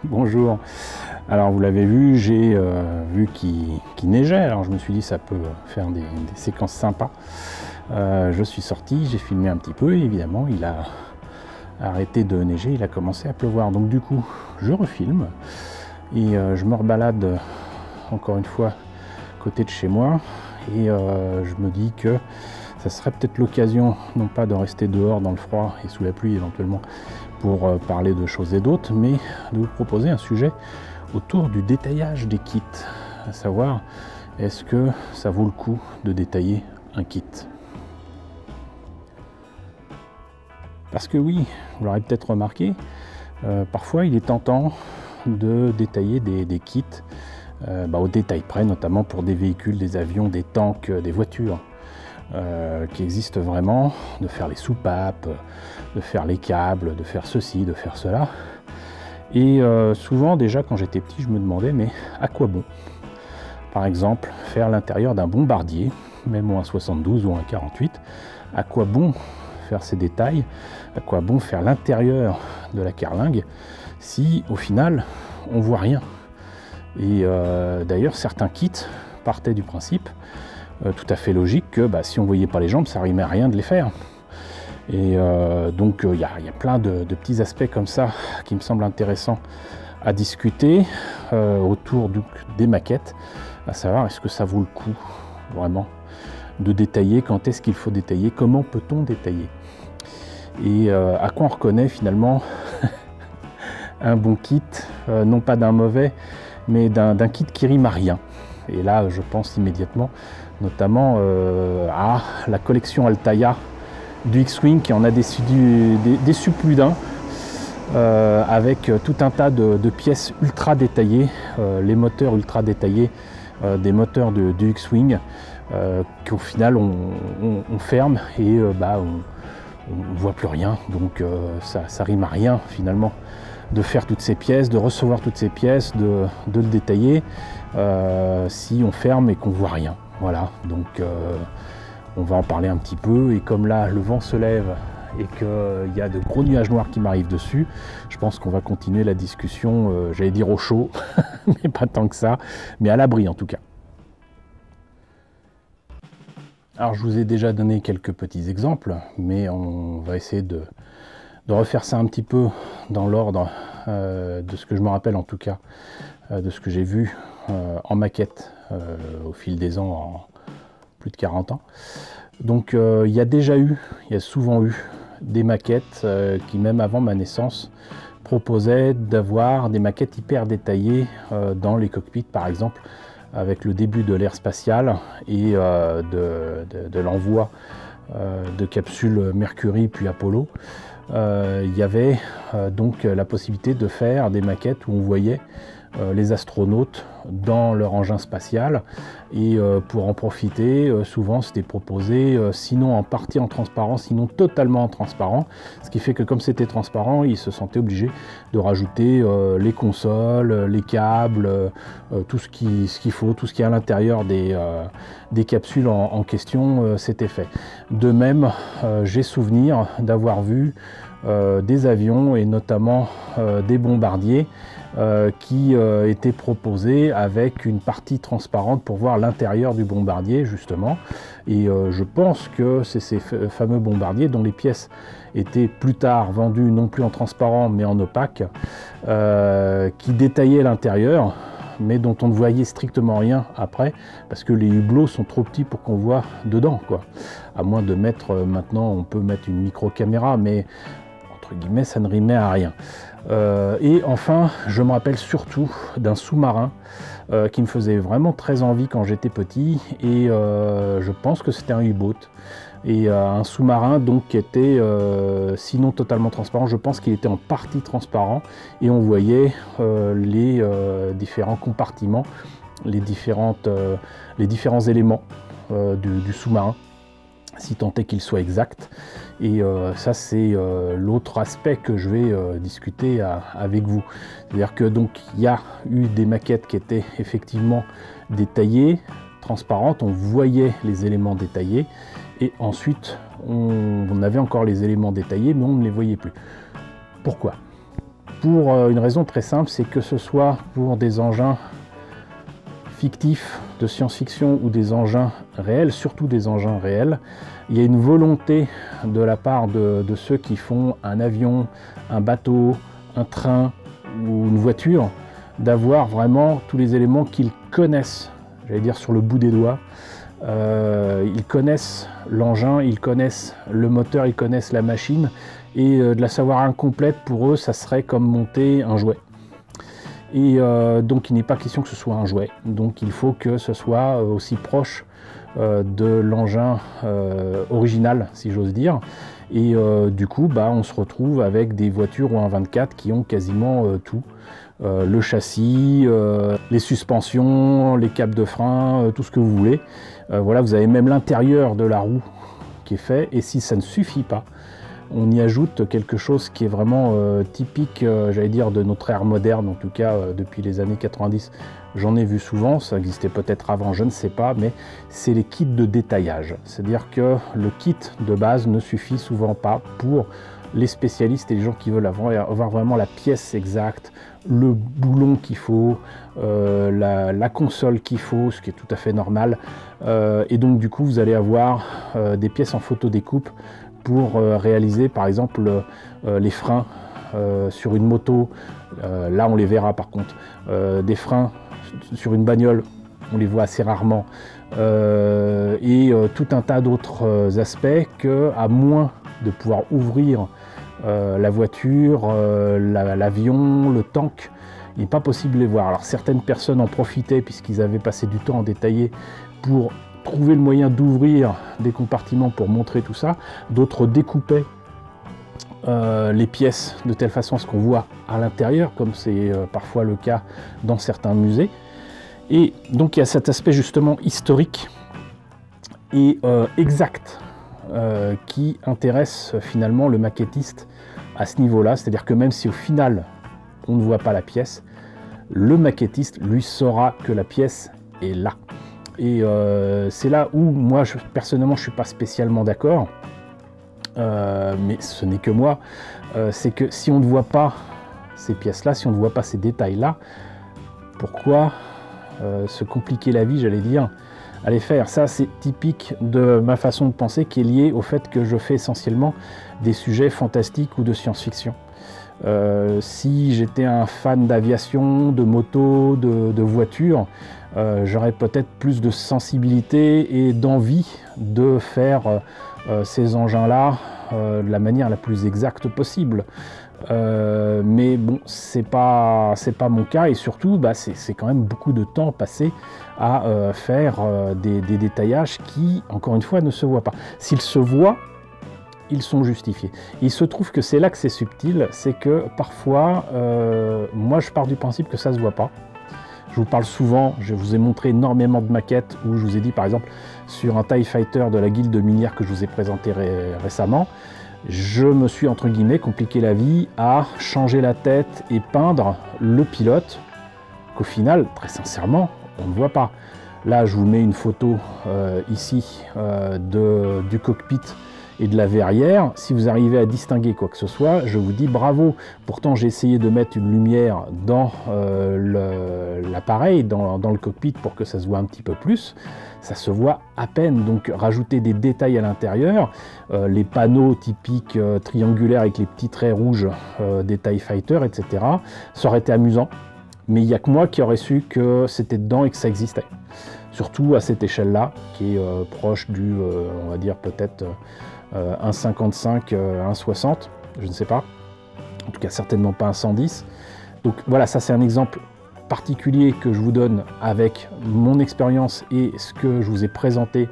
Bonjour. Alors vous l'avez vu, j'ai vu qu'il neigeait, alors je me suis dit ça peut faire des séquences sympas. Je suis sorti, j'ai filmé un petit peu et évidemment il a arrêté de neiger, il a commencé à pleuvoir. Donc du coup je refilme et je me rebalade encore une fois côté de chez moi et je me dis que ça serait peut-être l'occasion non pas de rester dehors dans le froid et sous la pluie éventuellement pour parler de choses et d'autres, mais de vous proposer un sujet autour du détaillage des kits, à savoir est-ce que ça vaut le coup de détailler un kit. Parce que oui, vous l'aurez peut-être remarqué, parfois il est tentant de détailler des kits au détail près, notamment pour des véhicules, des avions, des tanks, des voitures qui existent vraiment, de faire les soupapes, de faire les câbles, de faire ceci, de faire cela. Et souvent déjà quand j'étais petit je me demandais mais à quoi bon? Par exemple faire l'intérieur d'un bombardier, même un 72 ou un 48, à quoi bon faire ces détails? À quoi bon faire l'intérieur de la carlingue si au final on voit rien? Et d'ailleurs certains kits partaient du principe tout à fait logique que si on voyait pas les jambes ça ne rimait à rien de les faire. Et donc il y a plein de petits aspects comme ça qui me semblent intéressants à discuter autour des maquettes, à savoir est-ce que ça vaut le coup vraiment de détailler, quand est-ce qu'il faut détailler, comment peut-on détailler, et à quoi on reconnaît finalement un bon kit, non pas d'un mauvais, mais d'un kit qui rime à rien. Et là je pense immédiatement notamment à la collection Altaïa du X-Wing qui en a déçu plus d'un, avec tout un tas de pièces ultra détaillées, les moteurs ultra détaillés des moteurs du X-Wing, qu'au final on ferme et on voit plus rien. Donc ça rime à rien finalement de faire toutes ces pièces, de recevoir toutes ces pièces, de le détailler si on ferme et qu'on voit rien. Voilà, donc on va en parler un petit peu, et comme là le vent se lève et qu'il y a de gros nuages noirs qui m'arrivent dessus, je pense qu'on va continuer la discussion, j'allais dire au chaud, mais pas tant que ça, mais à l'abri en tout cas. Alors je vous ai déjà donné quelques petits exemples, mais on va essayer de refaire ça un petit peu dans l'ordre de ce que je me rappelle en tout cas, de ce que j'ai vu en maquette au fil des ans, en plus de 40 ans. Donc il y a souvent eu des maquettes qui, même avant ma naissance, proposaient d'avoir des maquettes hyper détaillées dans les cockpits par exemple, avec le début de l'ère spatiale et de l'envoi de capsules Mercury puis Apollo. Il y avait donc la possibilité de faire des maquettes où on voyait les astronautes dans leur engin spatial, et pour en profiter, souvent c'était proposé sinon en partie en transparent, sinon totalement en transparent, ce qui fait que comme c'était transparent, ils se sentaient obligés de rajouter les consoles, les câbles, tout ce qu'il faut, tout ce qui est à l'intérieur des capsules en question, c'était fait. De même, j'ai souvenir d'avoir vu des avions et notamment des bombardiers qui étaient proposés avec une partie transparente pour voir l'intérieur du bombardier justement, et je pense que c'est ces fameux bombardiers dont les pièces étaient plus tard vendues non plus en transparent mais en opaque, qui détaillaient l'intérieur mais dont on ne voyait strictement rien après, parce que les hublots sont trop petits pour qu'on voit dedans, quoi. À moins de mettre, maintenant on peut mettre une micro-caméra, mais entre guillemets ça ne rimait à rien. Et enfin, je me rappelle surtout d'un sous-marin qui me faisait vraiment très envie quand j'étais petit, et je pense que c'était un U-boat. Et un sous-marin donc qui était sinon totalement transparent, je pense qu'il était en partie transparent, et on voyait les différents compartiments, les différents éléments du sous-marin, si tant est qu'il soit exact. Et ça c'est l'autre aspect que je vais discuter avec vous. C'est-à-dire que donc il y a eu des maquettes qui étaient effectivement détaillées, transparentes, on voyait les éléments détaillés, et ensuite on avait encore les éléments détaillés mais on ne les voyait plus. Pourquoi? pour une raison très simple, c'est que ce soit pour des engins fictifs de science-fiction ou des engins réels, surtout des engins réels, il y a une volonté de la part de ceux qui font un avion, un bateau, un train ou une voiture, d'avoir vraiment tous les éléments qu'ils connaissent, j'allais dire sur le bout des doigts. Ils connaissent l'engin, ils connaissent le moteur, ils connaissent la machine, et de la savoir incomplète pour eux, ça serait comme monter un jouet. Et donc il n'est pas question que ce soit un jouet, donc il faut que ce soit aussi proche de l'engin original, si j'ose dire. Et du coup, on se retrouve avec des voitures ou un 24 qui ont quasiment tout. Le châssis, les suspensions, les câbles de frein, tout ce que vous voulez. Voilà, vous avez même l'intérieur de la roue qui est fait. Et si ça ne suffit pas, on y ajoute quelque chose qui est vraiment typique, j'allais dire, de notre ère moderne, en tout cas depuis les années 90. J'en ai vu souvent, ça existait peut-être avant, je ne sais pas, mais c'est les kits de détaillage. C'est-à-dire que le kit de base ne suffit souvent pas pour les spécialistes et les gens qui veulent avoir vraiment la pièce exacte, le boulon qu'il faut, la console qu'il faut, ce qui est tout à fait normal. Et donc du coup, vous allez avoir des pièces en photodécoupe pour réaliser par exemple les freins sur une moto. Là on les verra par contre. Des freins sur une bagnole, on les voit assez rarement. Et tout un tas d'autres aspects que, à moins de pouvoir ouvrir la voiture, l'avion, le tank, il n'est pas possible de les voir. Alors certaines personnes en profitaient puisqu'ils avaient passé du temps à détailler pour trouver le moyen d'ouvrir des compartiments pour montrer tout ça. D'autres découpaient les pièces de telle façon à ce qu'on voit à l'intérieur, comme c'est parfois le cas dans certains musées. Et donc il y a cet aspect justement historique et exact qui intéresse finalement le maquettiste à ce niveau-là. C'est-à-dire que même si au final on ne voit pas la pièce, le maquettiste lui saura que la pièce est là. Et c'est là où moi personnellement je ne suis pas spécialement d'accord, mais ce n'est que moi. C'est que si on ne voit pas ces pièces-là, si on ne voit pas ces détails-là, pourquoi se compliquer la vie, j'allais dire, à les faire? Ça, c'est typique de ma façon de penser, qui est liée au fait que je fais essentiellement des sujets fantastiques ou de science-fiction. Si j'étais un fan d'aviation, de moto, de voiture, j'aurais peut-être plus de sensibilité et d'envie de faire ces engins-là de la manière la plus exacte possible. Mais bon, c'est pas mon cas, et surtout c'est quand même beaucoup de temps passé à faire des détaillages qui, encore une fois, ne se voient pas. S'ils se voient, ils sont justifiés. Il se trouve que c'est là que c'est subtil, c'est que parfois, moi je pars du principe que ça se voit pas. Je vous parle souvent, je vous ai montré énormément de maquettes où je vous ai dit par exemple sur un TIE Fighter de la guilde minière que je vous ai présenté récemment, je me suis entre guillemets compliqué la vie à changer la tête et peindre le pilote qu'au final, très sincèrement, on ne voit pas. Là je vous mets une photo ici du cockpit et de la verrière. Si vous arrivez à distinguer quoi que ce soit, je vous dis bravo. Pourtant j'ai essayé de mettre une lumière dans l'appareil, dans le cockpit, pour que ça se voit un petit peu plus. Ça se voit à peine. Donc rajouter des détails à l'intérieur, les panneaux typiques triangulaires avec les petits traits rouges des TIE Fighter, etc. Ça aurait été amusant, mais il n'y a que moi qui aurais su que c'était dedans et que ça existait. Surtout à cette échelle-là, qui est proche du, on va dire peut-être 1,55, 1,60, je ne sais pas. En tout cas, certainement pas 1,10. Donc voilà, ça c'est un exemple particulier que je vous donne avec mon expérience et ce que je vous ai présenté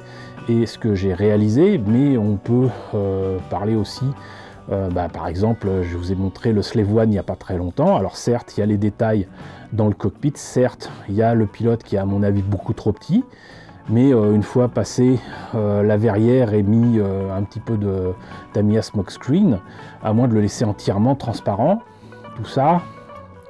et ce que j'ai réalisé. Mais on peut parler aussi, par exemple, je vous ai montré le Slave One il n'y a pas très longtemps. Alors certes, il y a les détails dans le cockpit, certes, il y a le pilote qui est à mon avis beaucoup trop petit. Mais une fois passé la verrière et mis un petit peu de Tamiya Smokescreen, à moins de le laisser entièrement transparent, tout ça,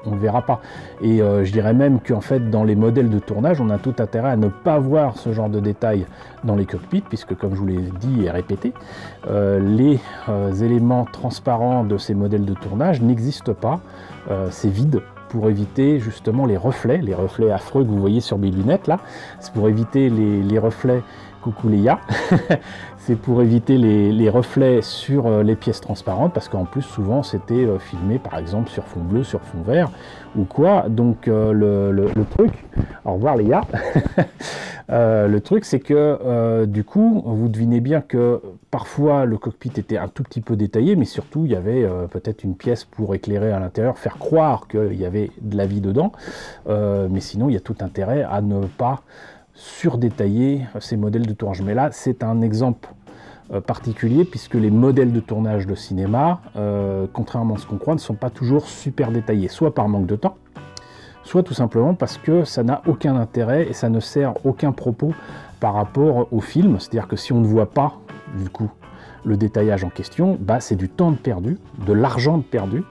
on ne le verra pas. Et je dirais même qu'en fait, dans les modèles de tournage, on a tout intérêt à ne pas voir ce genre de détails dans les cockpits, puisque comme je vous l'ai dit et répété, les éléments transparents de ces modèles de tournage n'existent pas, c'est vide, pour éviter justement les reflets affreux que vous voyez sur mes lunettes là. C'est pour éviter les reflets, coucou Léa, c'est pour éviter les reflets sur les pièces transparentes, parce qu'en plus souvent c'était filmé par exemple sur fond bleu, sur fond vert ou quoi. Donc le truc, au revoir Léa, le truc c'est que du coup vous devinez bien que parfois le cockpit était un tout petit peu détaillé, mais surtout il y avait peut-être une pièce pour éclairer à l'intérieur, faire croire qu'il y avait de la vie dedans, mais sinon il y a tout intérêt à ne pas surdétailler ces modèles de tournage. Mais là c'est un exemple particulier, puisque les modèles de tournage de cinéma, contrairement à ce qu'on croit, ne sont pas toujours super détaillés, soit par manque de temps, soit tout simplement parce que ça n'a aucun intérêt et ça ne sert aucun propos par rapport au film. C'est-à-dire que si on ne voit pas du coup le détaillage en question, bah, c'est du temps de perdu, de l'argent de perdu,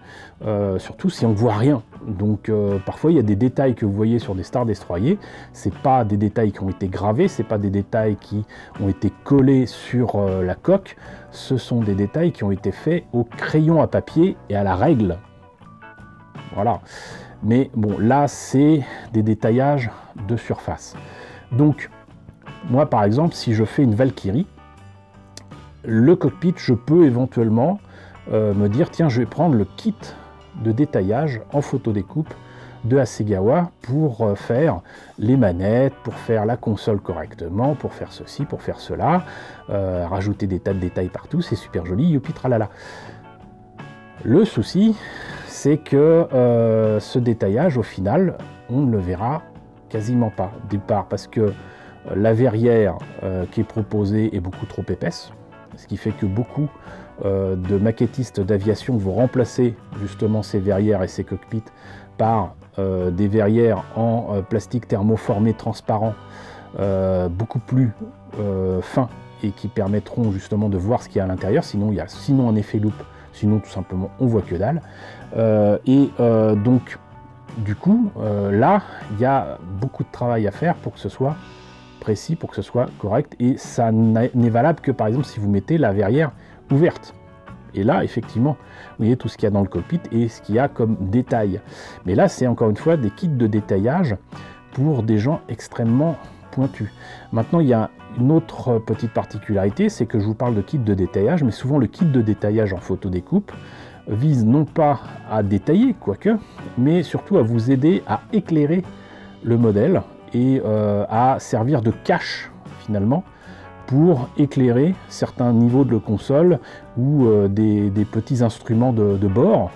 surtout si on ne voit rien. Donc parfois il y a des détails que vous voyez sur des Star Destroyer, c'est pas des détails qui ont été gravés, c'est pas des détails qui ont été collés sur la coque, ce sont des détails qui ont été faits au crayon à papier et à la règle. Voilà. Mais bon, là c'est des détaillages de surface. Donc moi par exemple, si je fais une Valkyrie, le cockpit, je peux éventuellement me dire, tiens, je vais prendre le kit de détaillage en photodécoupe de Hasegawa pour faire les manettes, pour faire la console correctement, pour faire ceci, pour faire cela, rajouter des tas de détails partout, c'est super joli, youpi tralala. Le souci, c'est que ce détaillage, au final, on ne le verra quasiment pas. D'une part, parce que la verrière qui est proposée est beaucoup trop épaisse, ce qui fait que beaucoup de maquettistes d'aviation vont remplacer justement ces verrières et ces cockpits par des verrières en plastique thermoformé transparent, beaucoup plus fins, et qui permettront justement de voir ce qu'il y a à l'intérieur. Sinon il y a un effet loupe, sinon tout simplement on voit que dalle. Donc du coup là il y a beaucoup de travail à faire pour que ce soit précis, pour que ce soit correct, et ça n'est valable que par exemple si vous mettez la verrière ouverte. Et là effectivement vous voyez tout ce qu'il y a dans le cockpit et ce qu'il y a comme détail. Mais là c'est encore une fois des kits de détaillage pour des gens extrêmement pointus. Maintenant il y a une autre petite particularité, c'est que je vous parle de kit de détaillage, mais souvent le kit de détaillage en photodécoupe vise non pas à détailler, quoique, mais surtout à vous aider à éclairer le modèle et à servir de cache finalement pour éclairer certains niveaux de la console ou des petits instruments de bord.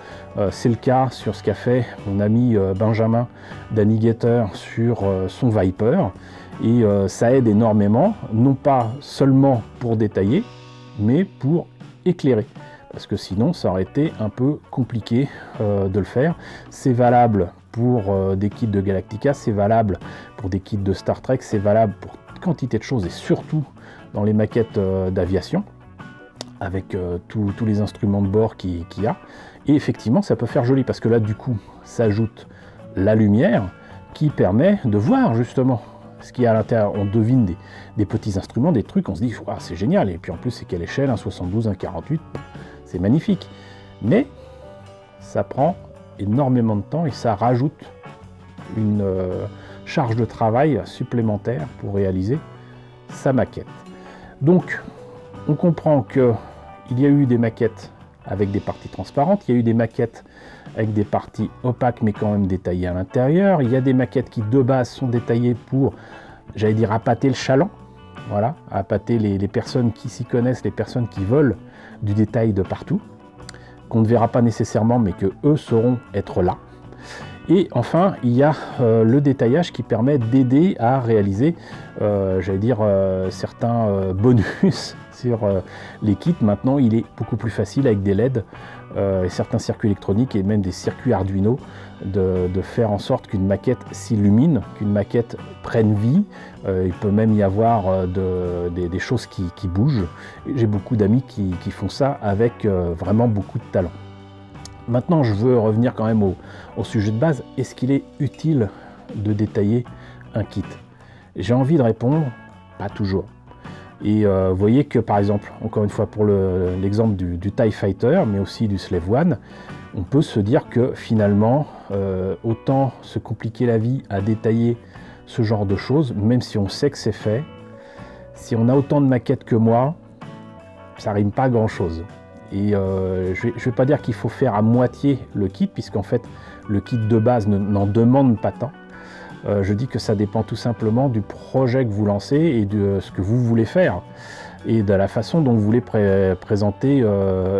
C'est le cas sur ce qu'a fait mon ami Benjamin d'Anigator sur son Viper, et ça aide énormément, non pas seulement pour détailler, mais pour éclairer, parce que sinon ça aurait été un peu compliqué de le faire. C'est valable pour des kits de Galactica, c'est valable pour des kits de Star Trek, c'est valable pour quantité de choses, et surtout dans les maquettes d'aviation, avec tous les instruments de bord qu'il y a. Et effectivement, ça peut faire joli, parce que là, du coup, s'ajoute la lumière qui permet de voir justement ce qu'il y a à l'intérieur. On devine des petits instruments, des trucs, on se dit, wow, c'est génial. Et puis en plus, c'est quelle échelle, un 72, un 48, c'est magnifique. Mais ça prend énormément de temps et ça rajoute une charge de travail supplémentaire pour réaliser sa maquette. Donc on comprend que il y a eu des maquettes avec des parties transparentes, il y a eu des maquettes avec des parties opaques mais quand même détaillées à l'intérieur, il y a des maquettes qui de base sont détaillées pour, j'allais dire, appâter le chaland, voilà, appâter les personnes qui s'y connaissent, les personnes qui veulent du détail de partout, qu'on ne verra pas nécessairement mais que eux sauront être là. Et enfin, il y a le détaillage qui permet d'aider à réaliser, j'allais dire, certains bonus sur les kits. Maintenant, il est beaucoup plus facile avec des LED et certains circuits électroniques et même des circuits Arduino de faire en sorte qu'une maquette s'illumine, qu'une maquette prenne vie. Il peut même y avoir des choses qui bougent. J'ai beaucoup d'amis qui font ça avec vraiment beaucoup de talent. Maintenant, je veux revenir quand même au sujet de base. Est-ce qu'il est utile de détailler un kit? J'ai envie de répondre, pas toujours. Et vous voyez que par exemple, encore une fois pour l'exemple du TIE Fighter, mais aussi du Slave One, on peut se dire que finalement, autant se compliquer la vie à détailler ce genre de choses, même si on sait que c'est fait, si on a autant de maquettes que moi, ça rime pas grand chose. Et je vais pas dire qu'il faut faire à moitié le kit, puisqu'en fait le kit de base n'en demande pas tant. Je dis que ça dépend tout simplement du projet que vous lancez et de ce que vous voulez faire et de la façon dont vous voulez présenter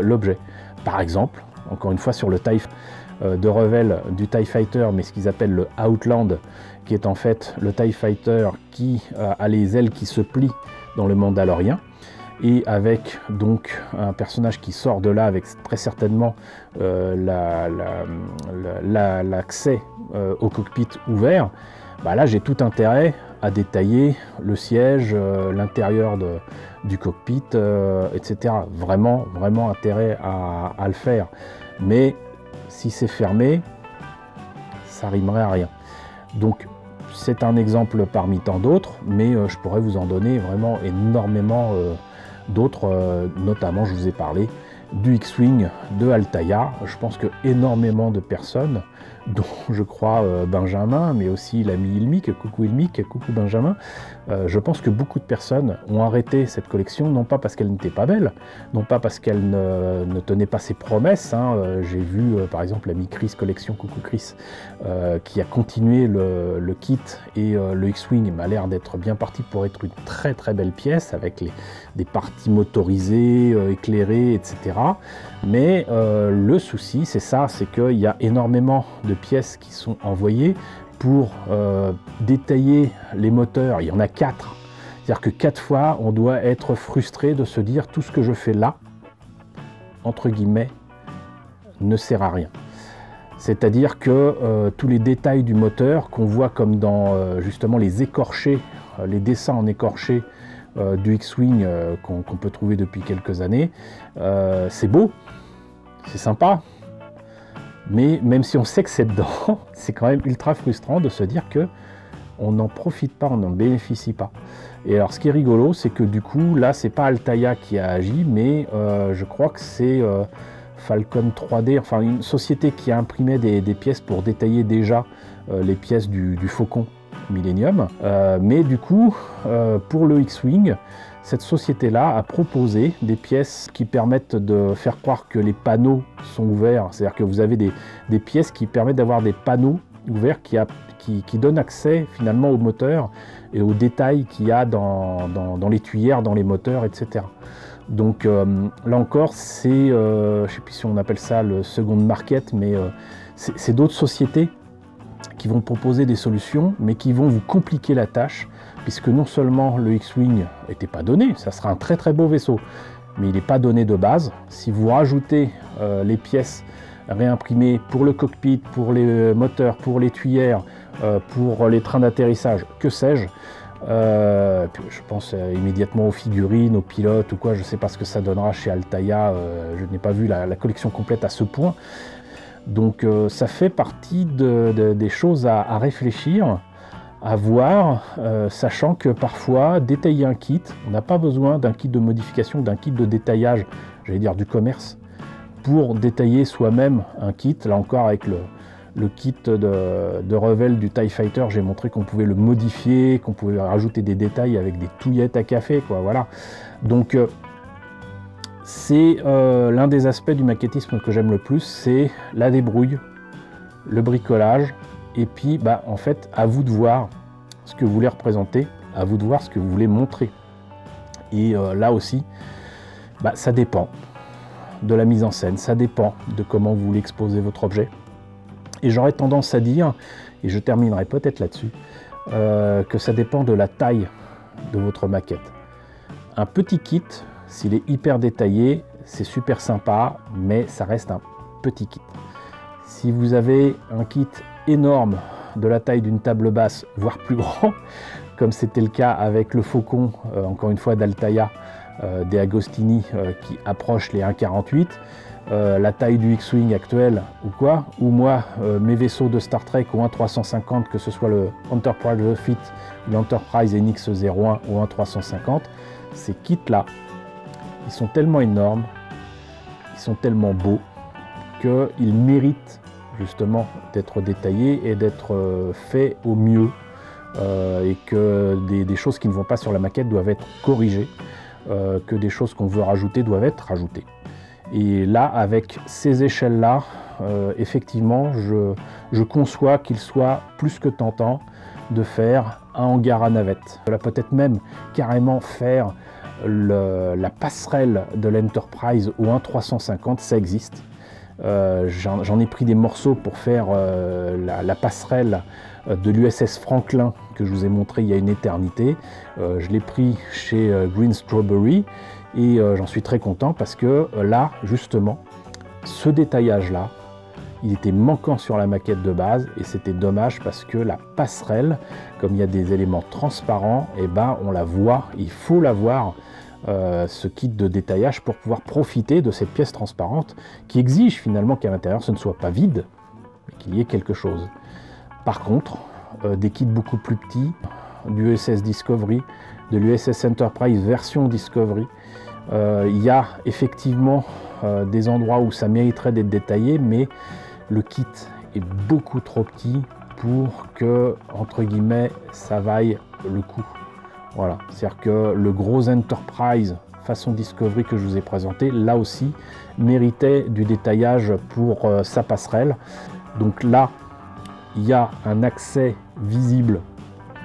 l'objet. Par exemple, encore une fois sur le TIE de Revell du TIE Fighter, mais ce qu'ils appellent le Outland, qui est en fait le TIE Fighter qui a les ailes qui se plient dans le Mandalorien, et avec donc un personnage qui sort de là avec très certainement l'accès au cockpit ouvert. Bah là j'ai tout intérêt à détailler le siège, l'intérieur du cockpit, etc. Vraiment intérêt à le faire. Mais si c'est fermé, ça rimerait à rien. Donc c'est un exemple parmi tant d'autres, mais je pourrais vous en donner vraiment énormément d'autres, notamment je vous ai parlé du X-Wing de Altaïa. Je pense que énormément de personnes, dont je crois Benjamin, mais aussi l'ami Ilmic, coucou Benjamin, je pense que beaucoup de personnes ont arrêté cette collection, non pas parce qu'elle n'était pas belle, non pas parce qu'elle ne tenait pas ses promesses, hein. J'ai vu par exemple l'ami Chris Collection, coucou Chris, qui a continué le kit, et le X-Wing m'a l'air d'être bien parti pour être une très belle pièce, avec des parties motorisées, éclairées, etc. Mais le souci, c'est ça, c'est qu'il y a énormément de pièces qui sont envoyées pour détailler les moteurs. Il y en a 4. C'est-à-dire que 4 fois, on doit être frustré de se dire tout ce que je fais là, entre guillemets, ne sert à rien. C'est-à-dire que tous les détails du moteur qu'on voit comme dans justement les écorchés, les dessins en écorché du X-Wing qu'on peut trouver depuis quelques années, c'est beau, c'est sympa, mais même si on sait que c'est dedans, c'est quand même ultra frustrant de se dire que on n'en profite pas, on n'en bénéficie pas. Et alors ce qui est rigolo, c'est que du coup là c'est pas Altaïa qui a agi, mais je crois que c'est Falcon 3D, enfin une société qui a imprimé des pièces pour détailler déjà les pièces du Faucon Millennium. Mais du coup, pour le X-Wing, cette société-là a proposé des pièces qui permettent de faire croire que les panneaux sont ouverts. C'est-à-dire que vous avez des pièces qui permettent d'avoir des panneaux ouverts qui donnent accès finalement au moteur et aux détails qu'il y a dans les tuyères, dans les moteurs, etc. Donc là encore, c'est, je ne sais plus si on appelle ça le second market, mais c'est d'autres sociétés qui vont proposer des solutions, mais qui vont vous compliquer la tâche, puisque non seulement le X-Wing n'était pas donné, ça sera un très beau vaisseau, mais il n'est pas donné de base. Si vous rajoutez les pièces réimprimées pour le cockpit, pour les moteurs, pour les tuyères, pour les trains d'atterrissage, que sais-je, je pense immédiatement aux figurines, aux pilotes ou quoi, je ne sais pas ce que ça donnera chez Altaïa, je n'ai pas vu la collection complète à ce point. Donc ça fait partie des choses à réfléchir, à voir, sachant que parfois détailler un kit, on n'a pas besoin d'un kit de modification, d'un kit de détaillage, j'allais dire du commerce, pour détailler soi-même un kit. Là encore avec le kit de Revell du TIE Fighter, j'ai montré qu'on pouvait le modifier, qu'on pouvait rajouter des détails avec des touillettes à café, quoi, voilà. Donc c'est l'un des aspects du maquettisme que j'aime le plus, c'est la débrouille, le bricolage, et puis en fait à vous de voir ce que vous voulez représenter, à vous de voir ce que vous voulez montrer. Et là aussi, ça dépend de la mise en scène, ça dépend de comment vous voulez exposer votre objet. Et j'aurais tendance à dire, et je terminerai peut-être là-dessus, que ça dépend de la taille de votre maquette. Un petit kit, s'il est hyper détaillé, c'est super sympa, mais ça reste un petit kit. Si vous avez un kit énorme, de la taille d'une table basse, voire plus grand, comme c'était le cas avec le Faucon, encore une fois d'Altaïa, des Agostini, qui approche les 1,48, la taille du X-Wing actuel ou quoi, ou moi, mes vaisseaux de Star Trek au 1-350, que ce soit le Enterprise Refit, l'Enterprise NX-01 ou 1-350, ces kits-là, ils sont tellement énormes, ils sont tellement beaux, qu'ils méritent justement d'être détaillés et d'être faits au mieux, et que des choses qui ne vont pas sur la maquette doivent être corrigées, que des choses qu'on veut rajouter doivent être rajoutées. Et là, avec ces échelles-là, effectivement, je conçois qu'il soit plus que tentant de faire un hangar à navette. Là, peut-être même carrément faire la passerelle de l'Enterprise au 1-350, ça existe. J'en ai pris des morceaux pour faire la passerelle de l'USS Franklin que je vous ai montré il y a une éternité. Je l'ai pris chez Green Strawberry et j'en suis très content parce que là, justement, ce détaillage-là, il était manquant sur la maquette de base et c'était dommage parce que la passerelle, comme il y a des éléments transparents, et ben on la voit, il faut la voir, ce kit de détaillage, pour pouvoir profiter de cette pièce transparente qui exige finalement qu'à l'intérieur ce ne soit pas vide, mais qu'il y ait quelque chose. Par contre, des kits beaucoup plus petits, du USS Discovery, de l'USS Enterprise version Discovery, il y a effectivement des endroits où ça mériterait d'être détaillé, mais le kit est beaucoup trop petit pour que, entre guillemets, ça vaille le coup. Voilà, c'est-à-dire que le gros Enterprise façon Discovery que je vous ai présenté, là aussi, méritait du détaillage pour sa passerelle. Donc là, il y a un accès visible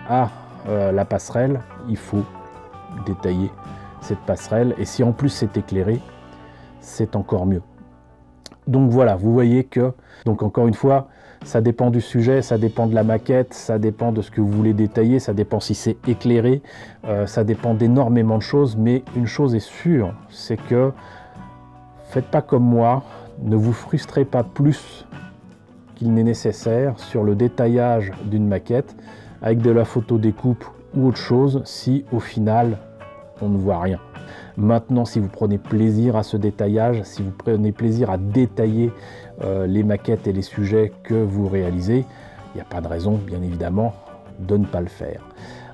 à la passerelle, il faut détailler cette passerelle, et si en plus c'est éclairé, c'est encore mieux. Donc voilà, vous voyez que, donc encore une fois, ça dépend du sujet, ça dépend de la maquette, ça dépend de ce que vous voulez détailler, ça dépend si c'est éclairé, ça dépend d'énormément de choses, mais une chose est sûre, c'est que faites pas comme moi, ne vous frustrez pas plus qu'il n'est nécessaire sur le détaillage d'une maquette avec de la photo découpe ou autre chose si au final on ne voit rien. Maintenant, si vous prenez plaisir à ce détaillage, si vous prenez plaisir à détailler les maquettes et les sujets que vous réalisez, il n'y a pas de raison, bien évidemment, de ne pas le faire.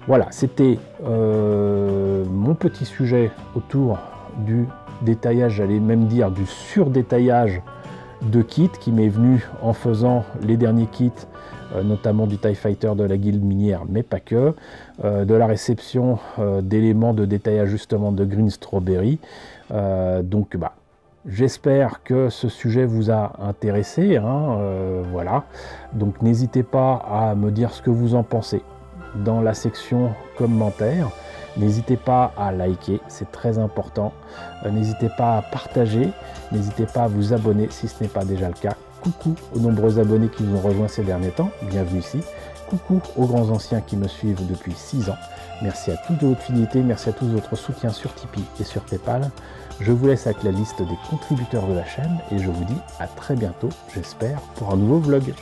Voilà, c'était mon petit sujet autour du détaillage, j'allais même dire du surdétaillage de kits qui m'est venu en faisant les derniers kits, notamment du TIE Fighter de la guilde minière, mais pas que, de la réception d'éléments de détaillage justement de Green Strawberry. Donc j'espère que ce sujet vous a intéressé, hein, voilà. Donc n'hésitez pas à me dire ce que vous en pensez dans la section commentaires. N'hésitez pas à liker, c'est très important. N'hésitez pas à partager, n'hésitez pas à vous abonner si ce n'est pas déjà le cas. Coucou aux nombreux abonnés qui nous ont rejoints ces derniers temps, bienvenue ici. Coucou aux grands anciens qui me suivent depuis 6 ans. Merci à tous de votre fidélité, merci à tous de votre soutien sur Tipeee et sur Paypal. Je vous laisse avec la liste des contributeurs de la chaîne et je vous dis à très bientôt, j'espère, pour un nouveau vlog.